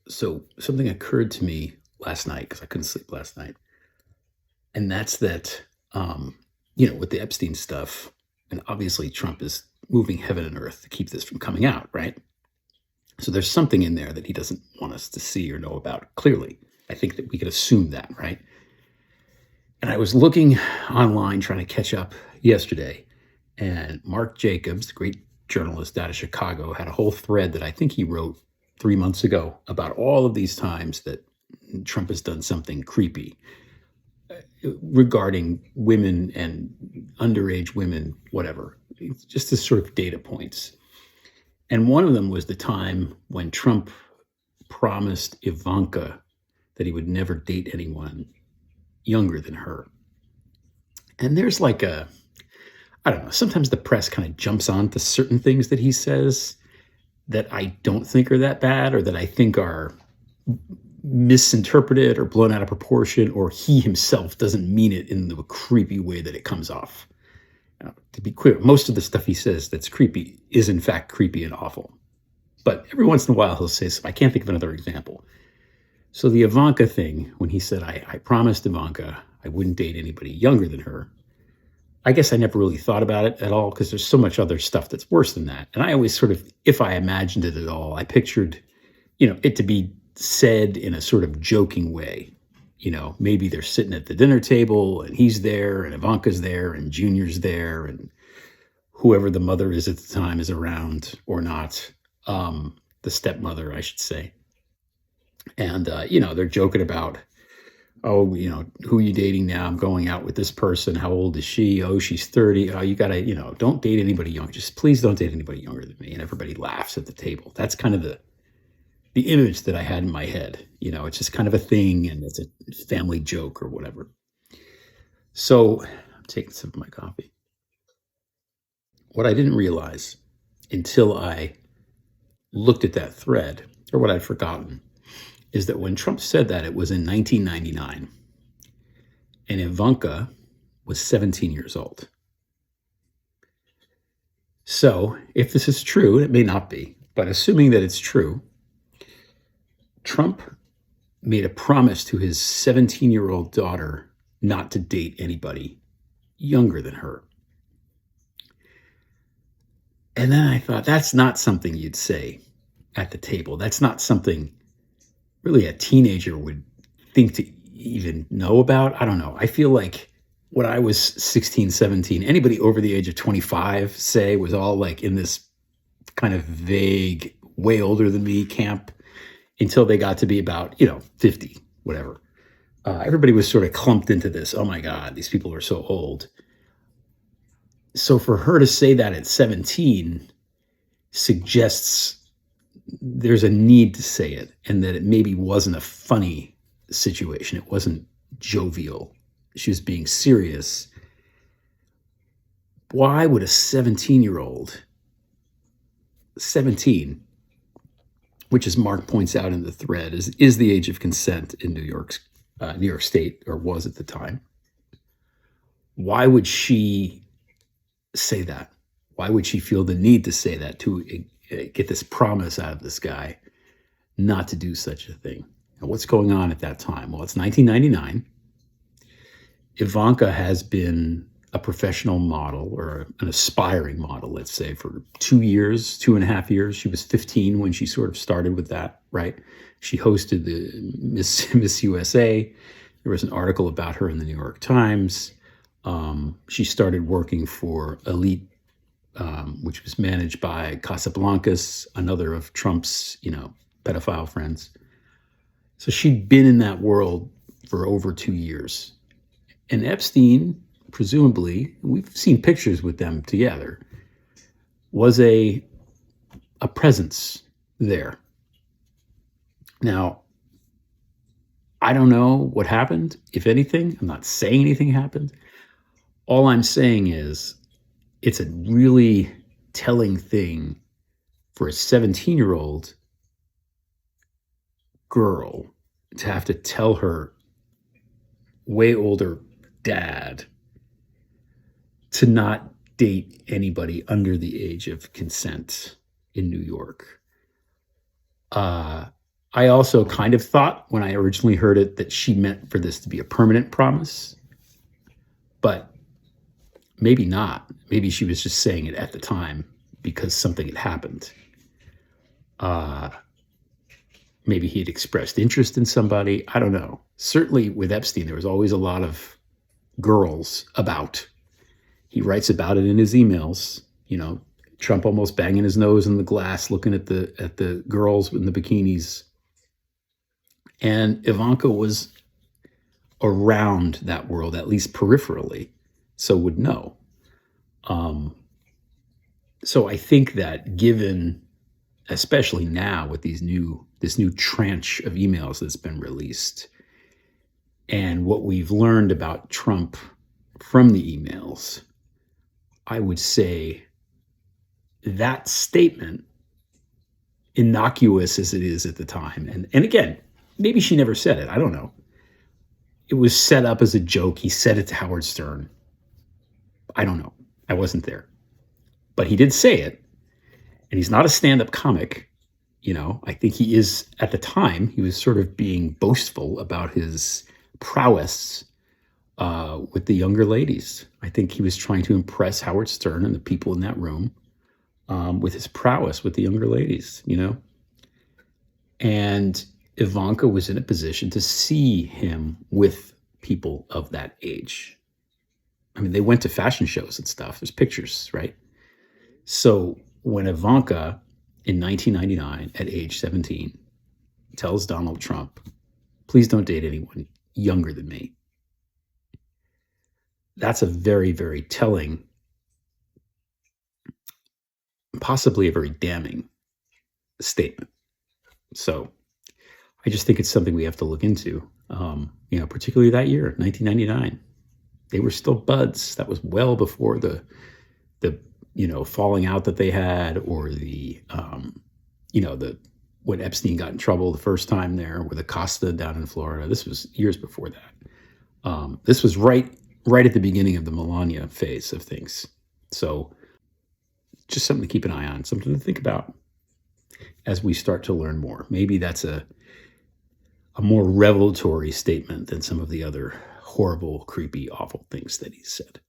So something occurred to me last night because I couldn't sleep last night, and that's that, with the Epstein stuff, and obviously Trump is moving heaven and earth to keep this from coming out, right? So there's something in there that he doesn't want us to see or know about. Clearly, I think that we could assume that, right? And I was looking online trying to catch up yesterday, and Mark Jacobs, the great journalist out of Chicago, had a whole thread that I think he wrote 3 months ago about all of these times that Trump has done something creepy regarding women and underage women, whatever. It's just as sort of data points. And one of them was the time when Trump promised Ivanka that he would never date anyone younger than her. And there's like I don't know, sometimes the press kind of jumps on to certain things that he says that I don't think are that bad or that I think are misinterpreted or blown out of proportion, or he himself doesn't mean it in the creepy way that it comes off. To be clear, most of the stuff he says that's creepy is in fact creepy and awful. But every once in a while he'll say, I can't think of another example. So the Ivanka thing, when he said, I promised Ivanka I wouldn't date anybody younger than her, I guess I never really thought about it at all because there's so much other stuff that's worse than that. And I always sort of, if I imagined it at all, I pictured, it to be said in a sort of joking way. Maybe they're sitting at the dinner table and he's there and Ivanka's there and Junior's there and whoever the mother is at the time is around or not. The stepmother, I should say. And, they're joking about, oh, who are you dating now? I'm going out with this person. How old is she? Oh, she's 30. Oh, you got to, don't date anybody young. Just please don't date anybody younger than me. And everybody laughs at the table. That's kind of the image that I had in my head. It's just kind of a thing and it's a family joke or whatever. So I'm taking some of my coffee. What I didn't realize until I looked at that thread, or what I'd forgotten, is that when Trump said that, it was in 1999, and Ivanka was 17 years old. So if this is true, it may not be, but assuming that it's true, Trump made a promise to his 17-year-old daughter not to date anybody younger than her. And then I thought, that's not something you'd say at the table. That's not something really a teenager would think to even know about. I don't know. I feel like when I was 16, 17, anybody over the age of 25, say, was all like in this kind of vague, way older than me camp until they got to be about, 50, whatever. Everybody was sort of clumped into this. Oh my God, these people are so old. So for her to say that at 17 suggests there's a need to say it and that it maybe wasn't a funny situation. It wasn't jovial. She was being serious. Why would a 17-year-old, 17, which as Mark points out in the thread, is the age of consent in New York State, or was at the time. Why would she say that? Why would she feel the need to say that, to get this promise out of this guy not to do such a thing? And what's going on at that time? Well, it's 1999. Ivanka has been a professional model, or an aspiring model, let's say, for 2.5 years. She was 15 when she sort of started with that, right? She hosted the Miss USA. There was an article about her in the New York Times. She started working for Elite, which was managed by Casablancas, another of Trump's, pedophile friends. So she'd been in that world for over 2 years. And Epstein, presumably, we've seen pictures with them together, was a presence there. Now, I don't know what happened, if anything. I'm not saying anything happened. All I'm saying is it's a really telling thing for a 17-year-old girl to have to tell her way older dad to not date anybody under the age of consent in New York. I also kind of thought when I originally heard it that she meant for this to be a permanent promise, but maybe not. Maybe she was just saying it at the time because something had happened. Uh, Maybe he had expressed interest in somebody. I don't know. Certainly with Epstein, there was always a lot of girls about. He writes about it in his emails. Trump almost banging his nose in the glass, looking at the girls in the bikinis. And Ivanka was around that world, at least peripherally, so would know. So I think that given, especially now with this new tranche of emails that's been released, and what we've learned about Trump from the emails, I would say that statement, innocuous as it is at the time, and again, maybe she never said it, I don't know. It was set up as a joke. He said it to Howard Stern. I don't know. I wasn't there. But he did say it. And he's not a stand-up comic. I think he is, at the time, he was sort of being boastful about his prowess with the younger ladies. I think he was trying to impress Howard Stern and the people in that room with his prowess with the younger ladies, And Ivanka was in a position to see him with people of that age. I mean, they went to fashion shows and stuff. There's pictures, right? So when Ivanka in 1999 at age 17 tells Donald Trump, please don't date anyone younger than me, that's a very, very telling, possibly a very damning statement. So I just think it's something we have to look into, particularly that year, 1999. They were still buds. That was well before the falling out that they had, or when Epstein got in trouble the first time there with Acosta down in Florida. This was years before that. This was right at the beginning of the Melania phase of things. So just something to keep an eye on, something to think about as we start to learn more. Maybe that's a more revelatory statement than some of the other horrible, creepy, awful things that he said.